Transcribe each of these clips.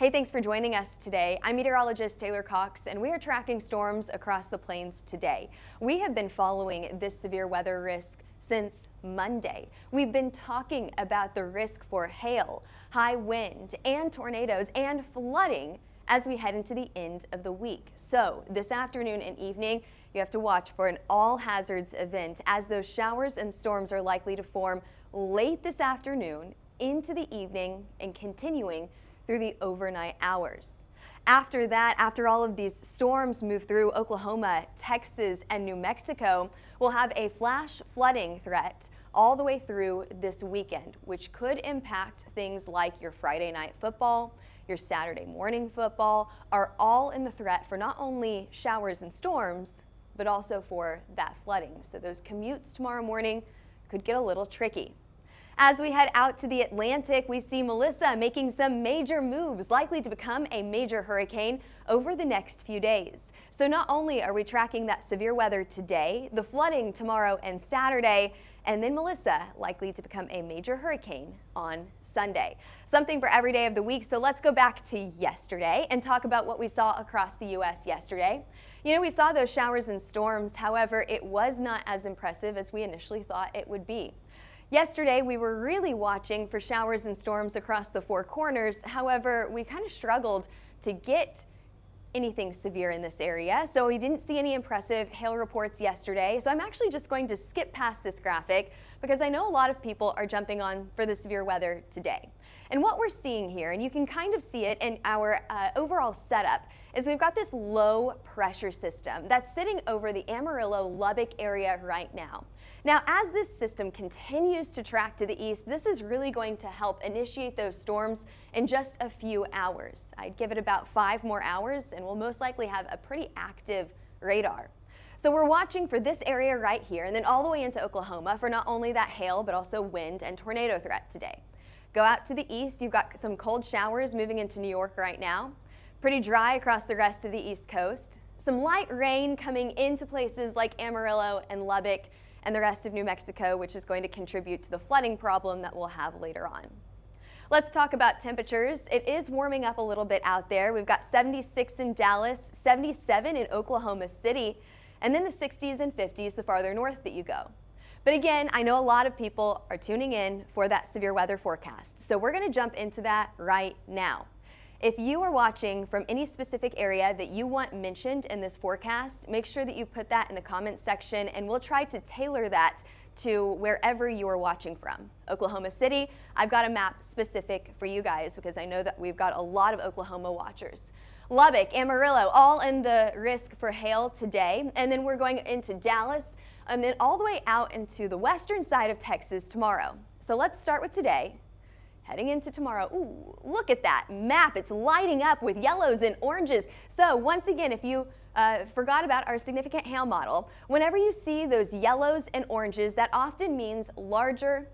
Hey, thanks for joining us today. I'm meteorologist Taylor Cox, and we are tracking storms across the plains today. We have been following this severe weather risk since Monday. We've been talking about the risk for hail, high wind, and tornadoes and flooding as we head into the end of the week. So this afternoon and evening, you have to watch for an all hazards event as those showers and storms are likely to form late this afternoon into the evening and continuing through the overnight hours. After that, after all of these storms move through Oklahoma, Texas, and New Mexico, we'll have a flash flooding threat all the way through this weekend, which could impact things like your Friday night football, your Saturday morning football, are all in the threat for not only showers and storms, but also for that flooding. So those commutes tomorrow morning could get a little tricky. As we head out to the Atlantic, we see Melissa making some major moves, likely to become a major hurricane over the next few days. So not only are we tracking that severe weather today, the flooding tomorrow and Saturday, and then Melissa likely to become a major hurricane on Sunday. Something for every day of the week. So let's go back to yesterday and talk about what we saw across the U.S. yesterday. You know, we saw those showers and storms. However, it was not as impressive as we initially thought it would be. Yesterday, we were really watching for showers and storms across the four corners. However, we kind of struggled to get anything severe in this area, so we didn't see any impressive hail reports yesterday. So I'm actually just going to skip past this graphic because I know a lot of people are jumping on for the severe weather today. And what we're seeing here, and you can kind of see it in our overall setup, is we've got this low pressure system that's sitting over the Amarillo-Lubbock area right now. Now, as this system continues to track to the east, this is really going to help initiate those storms in just a few hours. I'd give it about 5 more hours, and we'll most likely have a pretty active radar. So we're watching for this area right here, and then all the way into Oklahoma for not only that hail, but also wind and tornado threat today. Go out to the east, you've got some cold showers moving into New York right now. Pretty dry across the rest of the East Coast. Some light rain coming into places like Amarillo and Lubbock and the rest of New Mexico, which is going to contribute to the flooding problem that we'll have later on. Let's talk about temperatures. It is warming up a little bit out there. We've got 76 in Dallas, 77 in Oklahoma City, and then the 60s and 50s the farther north that you go. But again, I know a lot of people are tuning in for that severe weather forecast, so we're going to jump into that right now. If you are watching from any specific area that you want mentioned in this forecast, make sure that you put that in the comments section, and we'll try to tailor that to wherever you are watching from. Oklahoma City, I've got a map specific for you guys because I know that we've got a lot of Oklahoma watchers. Lubbock, Amarillo, all in the risk for hail today, and then we're going into Dallas, and then all the way out into the western side of Texas tomorrow. So let's start with today. Heading into tomorrow, ooh, look at that map. It's lighting up with yellows and oranges. So once again, if you forgot about our significant hail model, whenever you see those yellows and oranges, that often means larger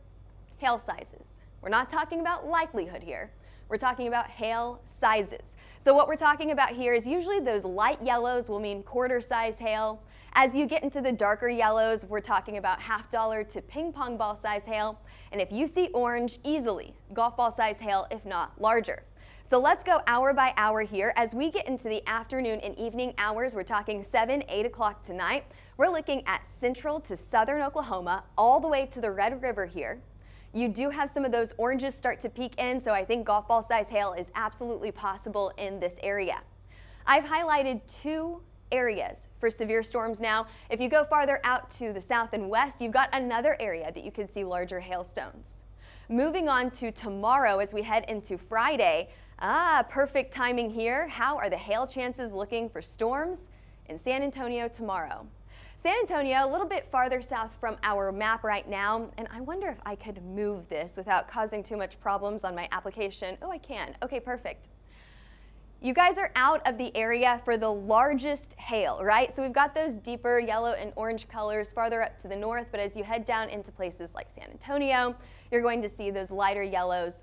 hail sizes. We're not talking about likelihood here. We're talking about hail sizes. So what we're talking about here is usually those light yellows will mean quarter-size hail. As you get into the darker yellows, we're talking about $half to ping pong ball size hail. And if you see orange, easily golf ball size hail, if not larger. So let's go hour by hour here. As we get into the afternoon and evening hours, we're talking 7, 8 o'clock tonight. We're looking at central to southern Oklahoma, all the way to the Red River here. You do have some of those oranges start to peek in, so I think golf ball size hail is absolutely possible in this area. I've highlighted 2 areas for severe storms now. If you go farther out to the south and west, you've got another area that you could see larger hailstones. Moving on to tomorrow as we head into Friday, perfect timing here. How are the hail chances looking for storms in San Antonio tomorrow? San Antonio, a little bit farther south from our map right now, and I wonder if I could move this without causing too much problems on my application. Oh, I can. Okay, perfect. You guys are out of the area for the largest hail, right? So we've got those deeper yellow and orange colors farther up to the north, but as you head down into places like San Antonio, you're going to see those lighter yellows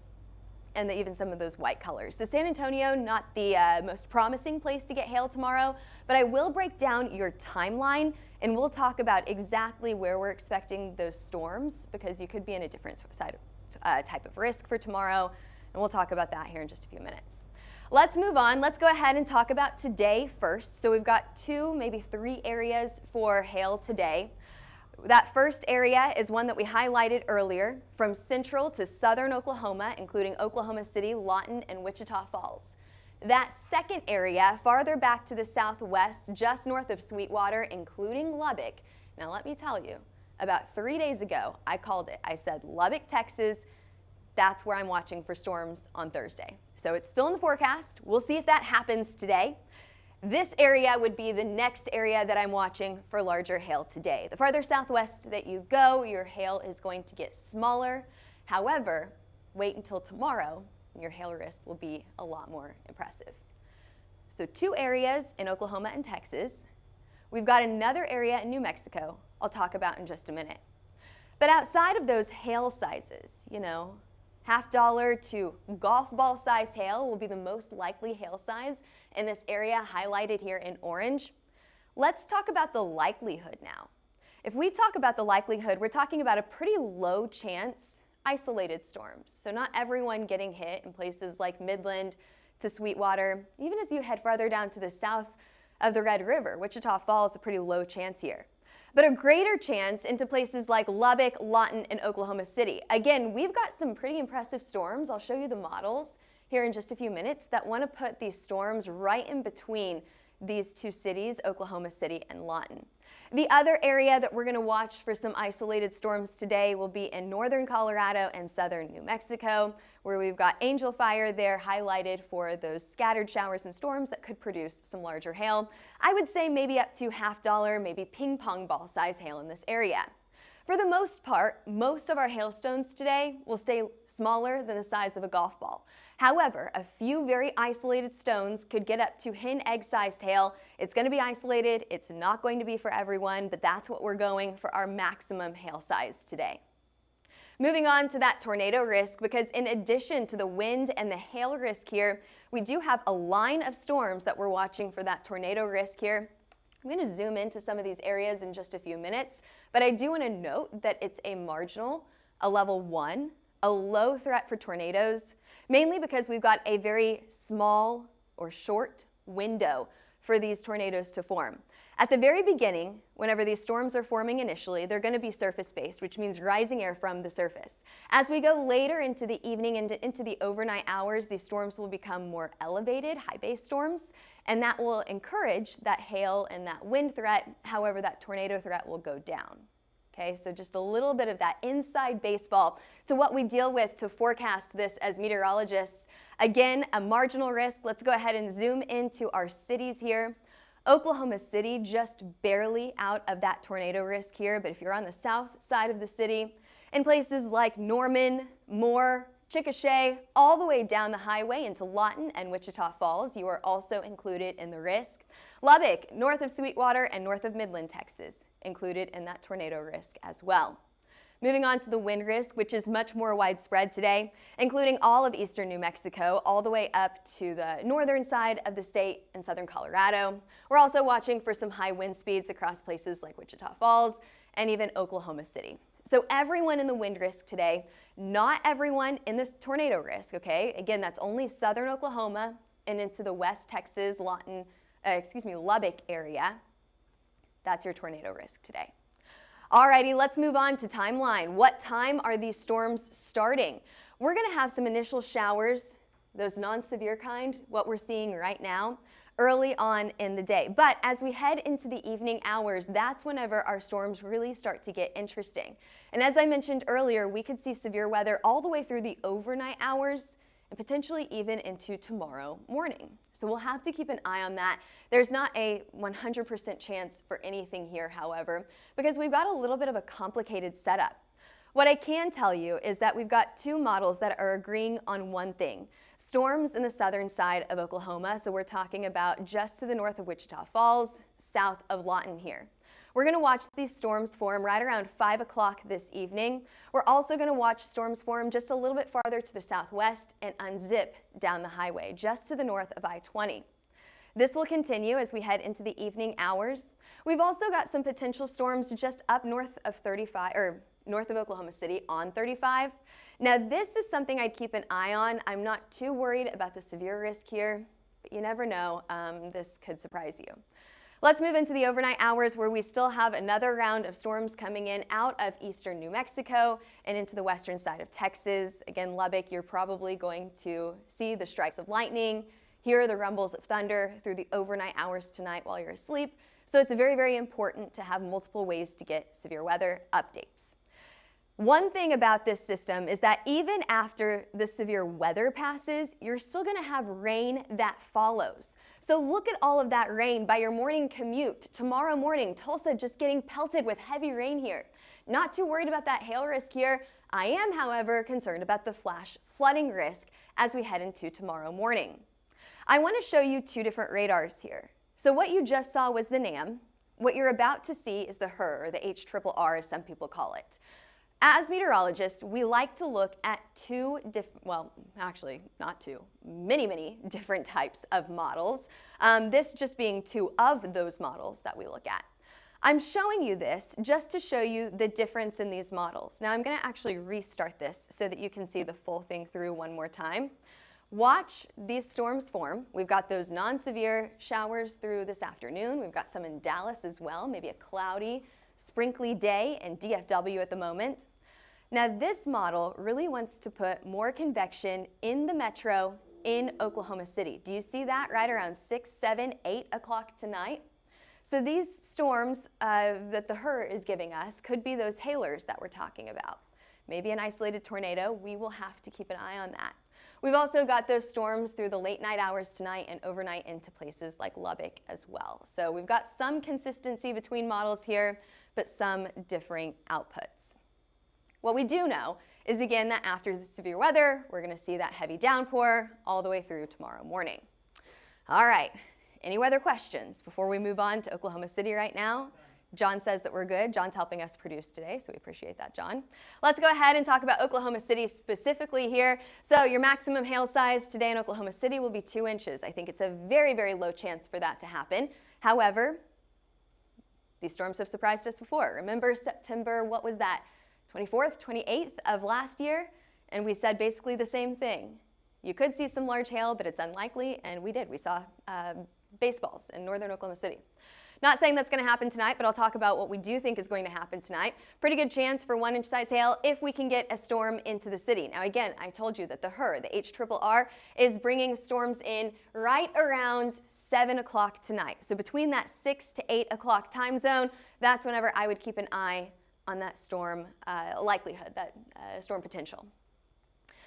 and even some of those white colors. So San Antonio, not the most promising place to get hail tomorrow, but I will break down your timeline and we'll talk about exactly where we're expecting those storms because you could be in a different type of risk for tomorrow, and we'll talk about that here in just a few minutes. Let's move on. Let's go ahead and talk about today first. So we've got 2, maybe 3 areas for hail today. That first area is one that we highlighted earlier, from central to southern Oklahoma, including Oklahoma City, Lawton, and Wichita Falls. That second area, farther back to the southwest, just north of Sweetwater, including Lubbock. Now let me tell you, about 3 days ago, I called it. I said Lubbock, Texas, that's where I'm watching for storms on Thursday. So it's still in the forecast. We'll see if that happens today. This area would be the next area that I'm watching for larger hail today. The farther southwest that you go, your hail is going to get smaller. However, wait until tomorrow, and your hail risk will be a lot more impressive. So 2 areas in Oklahoma and Texas. We've got another area in New Mexico I'll talk about in just a minute. But outside of those hail sizes, $0.50 to golf ball size hail will be the most likely hail size in this area highlighted here in orange. Let's talk about the likelihood now. If we talk about the likelihood, we're talking about a pretty low chance isolated storms. So not everyone getting hit in places like Midland to Sweetwater. Even as you head farther down to the south of the Red River, Wichita Falls, a pretty low chance here. But a greater chance into places like Lubbock, Lawton, and Oklahoma City. Again, we've got some pretty impressive storms. I'll show you the models here in just a few minutes that want to put these storms right in between these 2 cities, Oklahoma City and Lawton. The other area that we're going to watch for some isolated storms today will be in northern Colorado and southern New Mexico, where we've got angel fire there highlighted for those scattered showers and storms that could produce some larger hail. I would say maybe up to $0.50, maybe ping pong ball size hail in this area. For the most part, most of our hailstones today will stay smaller than the size of a golf ball. However, a few very isolated stones could get up to hen egg sized hail. It's going to be isolated. It's not going to be for everyone, but that's what we're going for our maximum hail size today. Moving on to that tornado risk, because in addition to the wind and the hail risk here, we do have a line of storms that we're watching for that tornado risk here. I'm going to zoom into some of these areas in just a few minutes, but I do want to note that it's a marginal, a level 1, a low threat for tornadoes, mainly because we've got a very small or short window for these tornadoes to form. At the very beginning, whenever these storms are forming initially, they're going to be surface-based, which means rising air from the surface. As we go later into the evening and into the overnight hours, these storms will become more elevated, high-based storms, and that will encourage that hail and that wind threat. However, that tornado threat will go down. Okay, so just a little bit of that inside baseball to what we deal with to forecast this as meteorologists. Again, a marginal risk. Let's go ahead and zoom into our cities here. Oklahoma City just barely out of that tornado risk here, but if you're on the south side of the city, in places like Norman, Moore, Chickasha, all the way down the highway into Lawton and Wichita Falls, you are also included in the risk. Lubbock, north of Sweetwater and north of Midland, Texas, included in that tornado risk as well. Moving on to the wind risk, which is much more widespread today, including all of eastern New Mexico, all the way up to the northern side of the state and southern Colorado. We're also watching for some high wind speeds across places like Wichita Falls and even Oklahoma City. So everyone in the wind risk today, not everyone in this tornado risk, okay? Again, that's only southern Oklahoma and into the West Texas, Lubbock area. That's your tornado risk today. Alrighty, let's move on to timeline. What time are these storms starting? We're going to have some initial showers, those non-severe kind, what we're seeing right now, early on in the day. But as we head into the evening hours, that's whenever our storms really start to get interesting. And as I mentioned earlier, we could see severe weather all the way through the overnight hours and potentially even into tomorrow morning. So we'll have to keep an eye on that. There's not a 100% chance for anything here, however, because we've got a little bit of a complicated setup. What I can tell you is that we've got 2 models that are agreeing on one thing. Storms in the southern side of Oklahoma, so we're talking about just to the north of Wichita Falls, south of Lawton here. We're going to watch these storms form right around 5 o'clock this evening. We're also going to watch storms form just a little bit farther to the southwest and unzip down the highway just to the north of I-20. This will continue as we head into the evening hours. We've also got some potential storms just up north of 35, or north of Oklahoma City on 35. Now this is something I'd keep an eye on. I'm not too worried about the severe risk here, but you never know. This could surprise you. Let's move into the overnight hours where we still have another round of storms coming in out of eastern New Mexico and into the western side of Texas. Again, Lubbock, you're probably going to see the strikes of lightning, hear the rumbles of thunder through the overnight hours tonight while you're asleep. So it's very, very important to have multiple ways to get severe weather updates. One thing about this system is that even after the severe weather passes, you're still going to have rain that follows. So look at all of that rain by your morning commute. Tomorrow morning, Tulsa just getting pelted with heavy rain here. Not too worried about that hail risk here. I am, however, concerned about the flash flooding risk as we head into tomorrow morning. I want to show you two different radars here. So what you just saw was the NAM. What you're about to see is the HRR, or the HRRR as some people call it. As meteorologists, we like to look at two different, well, actually not two, many different types of models. This just being two of those models that we look at. I'm showing you this just to show you the difference in these models. Now I'm going to actually restart this so that you can see the full thing through one more time. Watch these storms form. We've got those non-severe showers through this afternoon. We've got some in Dallas as well, maybe a cloudy, sprinkly day in DFW at the moment. Now this model really wants to put more convection in the metro in Oklahoma City. Do you see that right around 6, 7, 8 o'clock tonight? So these storms that the HRR is giving us could be those hailers that we're talking about. Maybe an isolated tornado. We will have to keep an eye on that. We've also got those storms through the late night hours tonight and overnight into places like Lubbock as well. So we've got some consistency between models here, but some differing outputs. What we do know is, again, that after the severe weather, we're going to see that heavy downpour all the way through tomorrow morning. All right, any weather questions before we move on to Oklahoma City right now? John says that we're good. John's helping us produce today, so we appreciate that, John. Let's go ahead and talk about Oklahoma City specifically here. So your maximum hail size today in Oklahoma City will be 2 inches. I think it's a very, very low chance for that to happen. However, these storms have surprised us before. Remember September, what was that? 24th, 28th of last year, and we said basically the same thing. You could see some large hail, but it's unlikely, and we did. We saw baseballs in northern Oklahoma City. Not saying that's going to happen tonight, but I'll talk about what we do think is going to happen tonight. Pretty good chance for 1 inch size hail if we can get a storm into the city. Now again, I told you that the HRR, the HRRR, is bringing storms in right around 7 o'clock tonight. So between that 6 to 8 o'clock time zone, that's whenever I would keep an eye on that storm likelihood, that storm potential.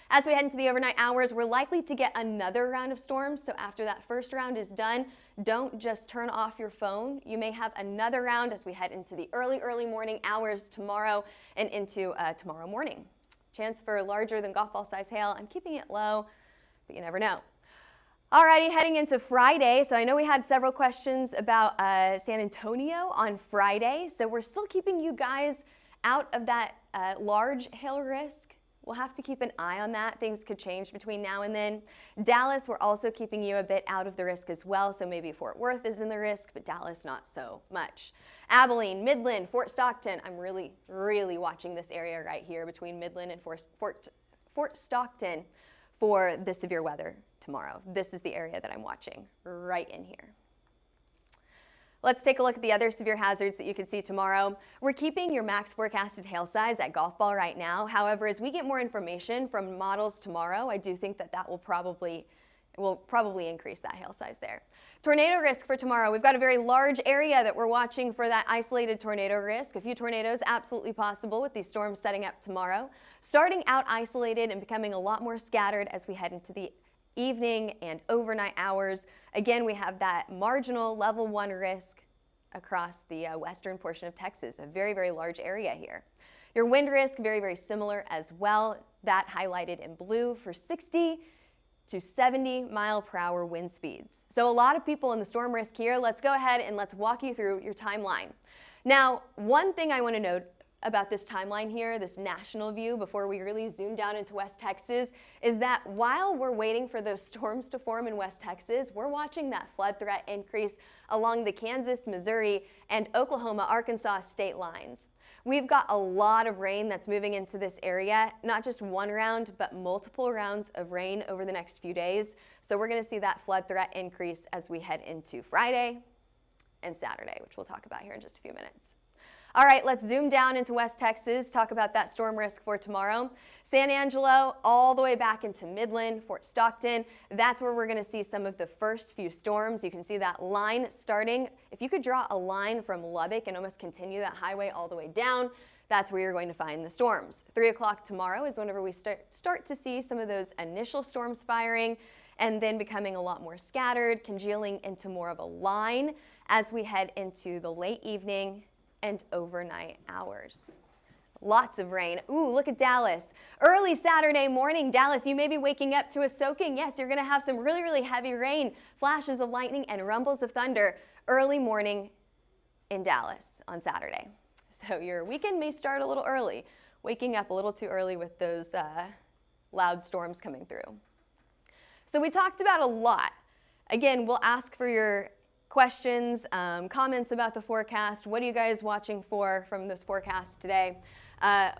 As we head into the overnight hours, we're likely to get another round of storms. So after that first round is done, don't just turn off your phone. You may have another round as we head into the early morning hours tomorrow and into tomorrow morning. Chance for larger than golf ball size hail. I'm keeping it low, but you never know. Alrighty, heading into Friday. So I know we had several questions about San Antonio on Friday. So we're still keeping you guys out of that large hail risk. We'll have to keep an eye on that. Things could change between now and then. Dallas, we're also keeping you a bit out of the risk as well. So maybe Fort Worth is in the risk, but Dallas not so much. Abilene, Midland, Fort Stockton. I'm really watching this area right here between Midland and Fort Stockton for the severe weather tomorrow. This is the area that I'm watching right in here. Let's take a look at the other severe hazards that you can see tomorrow. We're keeping your max forecasted hail size at golf ball right now. However, as we get more information from models tomorrow, I do think that will probably increase that hail size there. Tornado risk for tomorrow. We've got a very large area that we're watching for that isolated tornado risk. A few tornadoes absolutely possible with these storms setting up tomorrow. Starting out isolated and becoming a lot more scattered as we head into the evening and overnight hours. Again, we have that marginal level 1 risk across the western portion of Texas, a very large area here. Your wind risk, very similar as well. That highlighted in blue for 60 to 70 mile per hour wind speeds. So a lot of people in the storm risk here. Let's go ahead and let's walk you through your timeline. Now, one thing I want to note about this timeline here, this national view, before we really zoom down into West Texas, is that while we're waiting for those storms to form in West Texas, we're watching that flood threat increase along the Kansas, Missouri, and Oklahoma, Arkansas state lines. We've got a lot of rain that's moving into this area, not just one round, but multiple rounds of rain over the next few days. So we're going to see that flood threat increase as we head into Friday and Saturday, which we'll talk about here in just a few minutes. All right, let's zoom down into West Texas, talk about that storm risk for tomorrow. San Angelo all the way back into Midland, Fort Stockton. That's where we're going to see some of the first few storms. You can see that line starting. If you could draw a line from Lubbock and almost continue that highway all the way down, that's where you're going to find the storms. 3 o'clock tomorrow is whenever we start to see some of those initial storms firing and then becoming a lot more scattered, congealing into more of a line as we head into the late evening and overnight hours. Lots of rain. Ooh, look at Dallas. Early Saturday morning, Dallas, you may be waking up to a soaking. Yes, you're going to have some really, really heavy rain, flashes of lightning, and rumbles of thunder early morning in Dallas on Saturday. So your weekend may start a little early, waking up a little too early with those loud storms coming through. So we talked about a lot. Again, we'll ask for your questions, comments about the forecast. What are you guys watching for from this forecast today?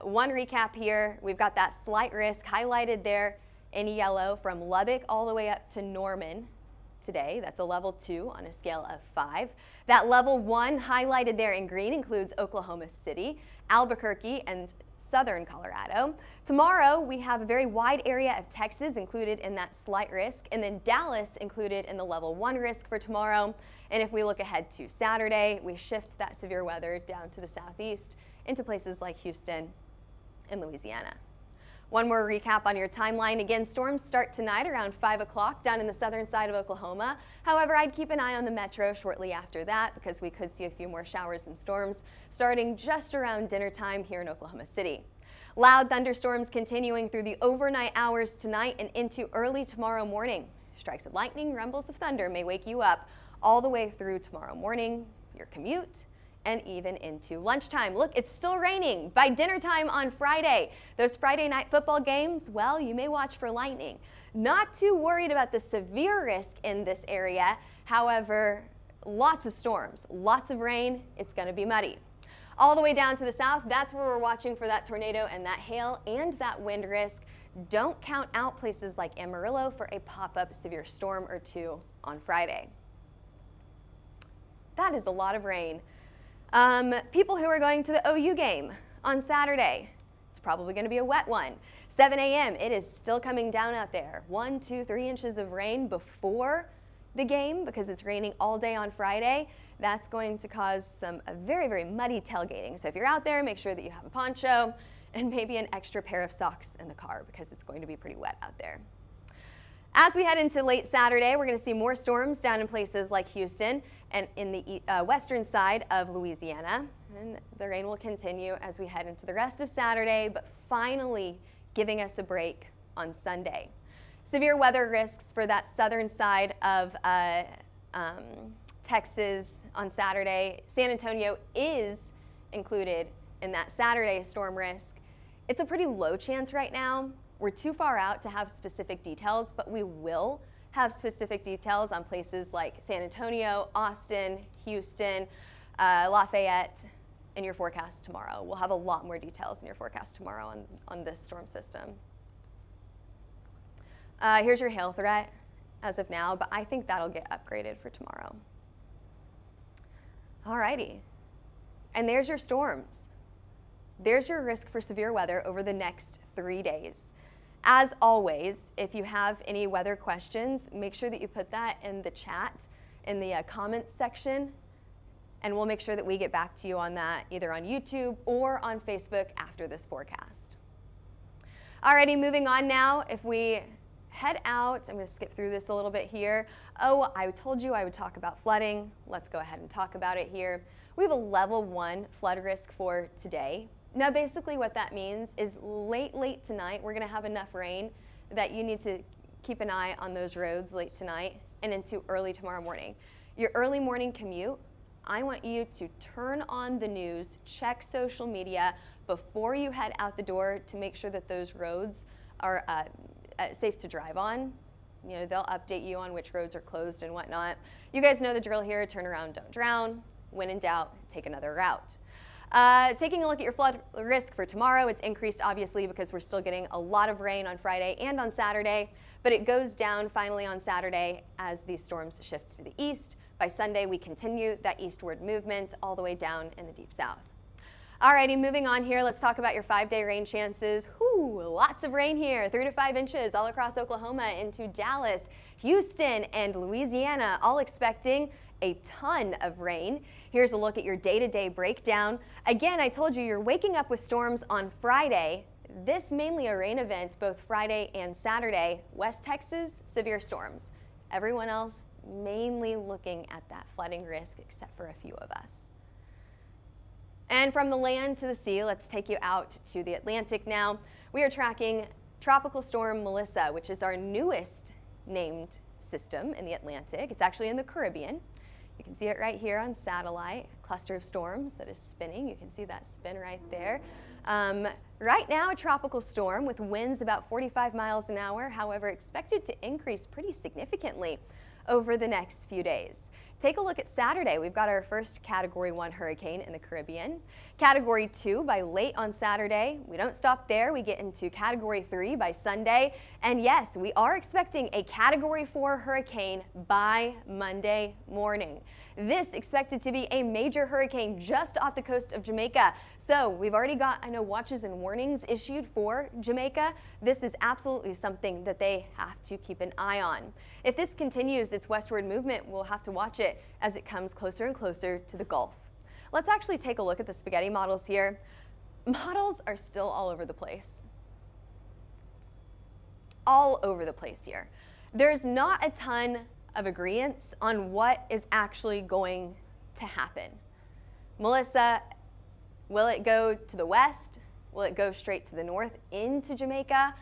One recap here. We've got that slight risk highlighted there in yellow from Lubbock all the way up to Norman today. That's a level 2 on a scale of 5. That level 1 highlighted there in green includes Oklahoma City, Albuquerque, and southern Colorado. Tomorrow, we have a very wide area of Texas included in that slight risk, and then Dallas included in the level 1 risk for tomorrow. And if we look ahead to Saturday, we shift that severe weather down to the southeast into places like Houston and Louisiana. One more recap on your timeline. Again, storms start tonight around 5 o'clock down in the southern side of Oklahoma. However, I'd keep an eye on the metro shortly after that because we could see a few more showers and storms starting just around dinner time here in Oklahoma City. Loud thunderstorms continuing through the overnight hours tonight and into early tomorrow morning. Strikes of lightning, rumbles of thunder may wake you up all the way through tomorrow morning, your commute, and even into lunchtime. Look, it's still raining by dinner time on Friday. Those Friday night football games, well, you may watch for lightning. Not too worried about the severe risk in this area. However, lots of storms, lots of rain. It's going to be muddy. All the way down to the south, that's where we're watching for that tornado and that hail and that wind risk. Don't count out places like Amarillo for a pop-up severe storm or two on Friday. That is a lot of rain. People who are going to the OU game on Saturday, it's probably going to be a wet one. 7 a.m., it is still coming down out there. 1, 2, 3 inches of rain before the game because it's raining all day on Friday. That's going to cause a very, very muddy tailgating. So if you're out there, make sure that you have a poncho and maybe an extra pair of socks in the car because it's going to be pretty wet out there. As we head into late Saturday, we're going to see more storms down in places like Houston and in the western side of Louisiana. And the rain will continue as we head into the rest of Saturday, but finally giving us a break on Sunday. Severe weather risks for that southern side of Texas on Saturday. San Antonio is included in that Saturday storm risk. It's a pretty low chance right now. We're too far out to have specific details, but we will have specific details on places like San Antonio, Austin, Houston, Lafayette in your forecast tomorrow. We'll have a lot more details in your forecast tomorrow on this storm system. Here's your hail threat as of now, but I think that'll get upgraded for tomorrow. Alrighty, and there's your storms. There's your risk for severe weather over the next 3 days. As always, if you have any weather questions, make sure that you put that in the chat, in the comments section, and we'll make sure that we get back to you on that either on YouTube or on Facebook after this forecast. Alrighty, moving on now. If we head out, I'm going to skip through this a little bit here. Oh, I told you I would talk about flooding. Let's go ahead and talk about it here. We have a level 1 flood risk for today. Now, basically what that means is late tonight, we're going to have enough rain that you need to keep an eye on those roads late tonight and into early tomorrow morning. Your early morning commute, I want you to turn on the news, check social media before you head out the door to make sure that those roads are safe to drive on. You know, they'll update you on which roads are closed and whatnot. You guys know the drill here, turn around, don't drown. When in doubt, take another route. Taking a look at your flood risk for tomorrow, it's increased obviously because we're still getting a lot of rain on Friday and on Saturday, but it goes down finally on Saturday as these storms shift to the east. By Sunday, we continue that eastward movement all the way down in the deep south. Alrighty, moving on here, let's talk about your 5-day rain chances. Whoo, lots of rain here, 3 to 5 inches all across Oklahoma into Dallas, Houston, and Louisiana, all expecting a ton of rain. Here's a look at your day-to-day breakdown. Again, I told you you're waking up with storms on Friday. This mainly a rain event both Friday and Saturday. West Texas, severe storms. Everyone else mainly looking at that flooding risk except for a few of us. And from the land to the sea, let's take you out to the Atlantic now. We are tracking Tropical Storm Melissa, which is our newest named system in the Atlantic. It's actually in the Caribbean. You can see it right here on satellite, cluster of storms that is spinning. You can see that spin right there. Right now, a tropical storm with winds about 45 miles an hour, however, expected to increase pretty significantly over the next few days. Take a look at Saturday. We've got our first Category 1 hurricane in the Caribbean. Category 2 by late on Saturday. We don't stop there. We get into Category 3 by Sunday. And yes, we are expecting a Category 4 hurricane by Monday morning. This expected to be a major hurricane just off the coast of Jamaica. So we've already got, I know, watches and warnings issued for Jamaica. This is absolutely something that they have to keep an eye on. If this continues its westward movement, we'll have to watch it as it comes closer and closer to the Gulf. Let's actually take a look at the spaghetti models here. Models are still all over the place. All over the place here. There's not a ton of agreements on what is actually going to happen. Melissa, will it go to the west? Will it go straight to the north into Jamaica?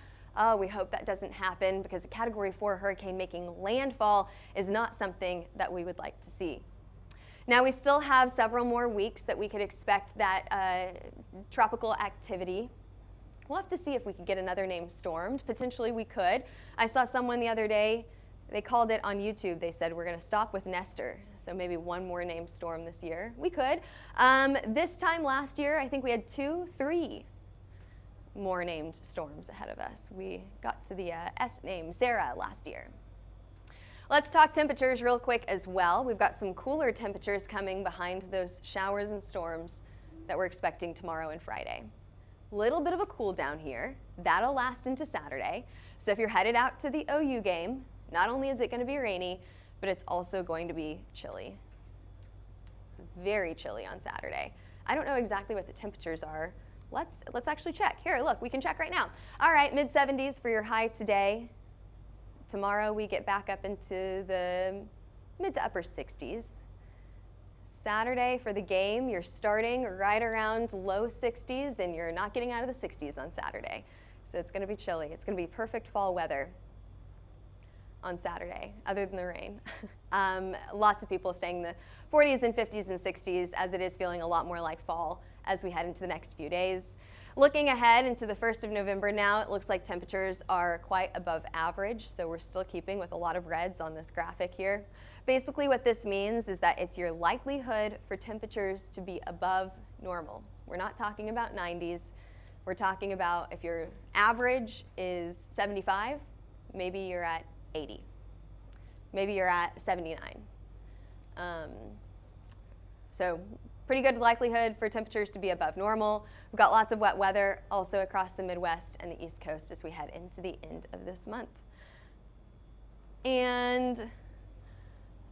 We hope that doesn't happen because a Category 4 hurricane making landfall is not something that we would like to see. Now we still have several more weeks that we could expect that tropical activity. We'll have to see if we could get another name stormed. Potentially we could. I saw someone the other day, they called it on YouTube. They said we're going to stop with Nestor. So maybe one more named storm this year. We could. This time last year, I think we had 2, 3 more named storms ahead of us. We got to the S name, Sarah, last year. Let's talk temperatures real quick as well. We've got some cooler temperatures coming behind those showers and storms that we're expecting tomorrow and Friday. Little bit of a cool down here. That'll last into Saturday. So if you're headed out to the OU game, not only is it going to be rainy, but it's also going to be chilly. Very chilly on Saturday. I don't know exactly what the temperatures are. Let's actually check. Here, look, we can check right now. All right, mid-70s for your high today. Tomorrow we get back up into the mid to upper 60s. Saturday for the game, you're starting right around low 60s and you're not getting out of the 60s on Saturday. So it's going to be chilly. It's going to be perfect fall weather on Saturday, other than the rain. Lots of people staying in the 40s and 50s and 60s as it is feeling a lot more like fall as we head into the next few days. Looking ahead into the 1st of November now, it looks like temperatures are quite above average, so we're still keeping with a lot of reds on this graphic here. Basically what this means is that it's your likelihood for temperatures to be above normal. We're not talking about 90s. We're talking about if your average is 75, maybe you're at 80. Maybe you're at 79. So pretty good likelihood for temperatures to be above normal. We've got lots of wet weather also across the Midwest and the East Coast as we head into the end of this month. And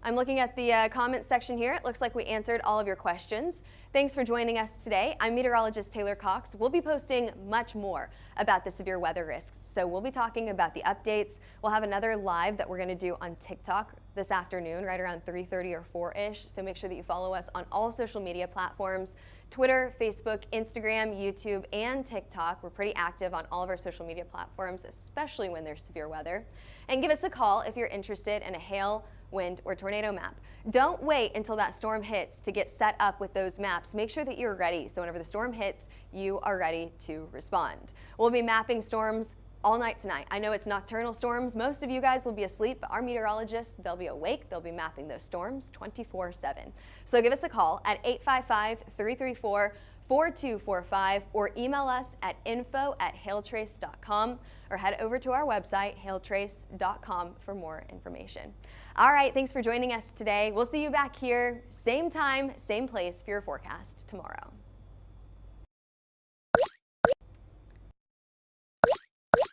I'm looking at the comments section here. It looks like we answered all of your questions. Thanks for joining us today. I'm meteorologist Taylor Cox. We'll be posting much more about the severe weather risks. So we'll be talking about the updates. We'll have another live that we're going to do on TikTok this afternoon, right around 3:30 or 4-ish. So make sure that you follow us on all social media platforms, Twitter, Facebook, Instagram, YouTube, and TikTok. We're pretty active on all of our social media platforms, especially when there's severe weather. And give us a call if you're interested in a hail, wind, or tornado map. Don't wait until that storm hits to get set up with those maps. Make sure that you're ready, so whenever the storm hits, you are ready to respond. We'll be mapping storms all night tonight. I know it's nocturnal storms. Most of you guys will be asleep, but our meteorologists, they'll be awake. They'll be mapping those storms 24/7. So give us a call at 855-334 4245 or email us at info@hailtrace.com or head over to our website, hailtrace.com, for more information. All right, thanks for joining us today. We'll see you back here, same time, same place for your forecast tomorrow.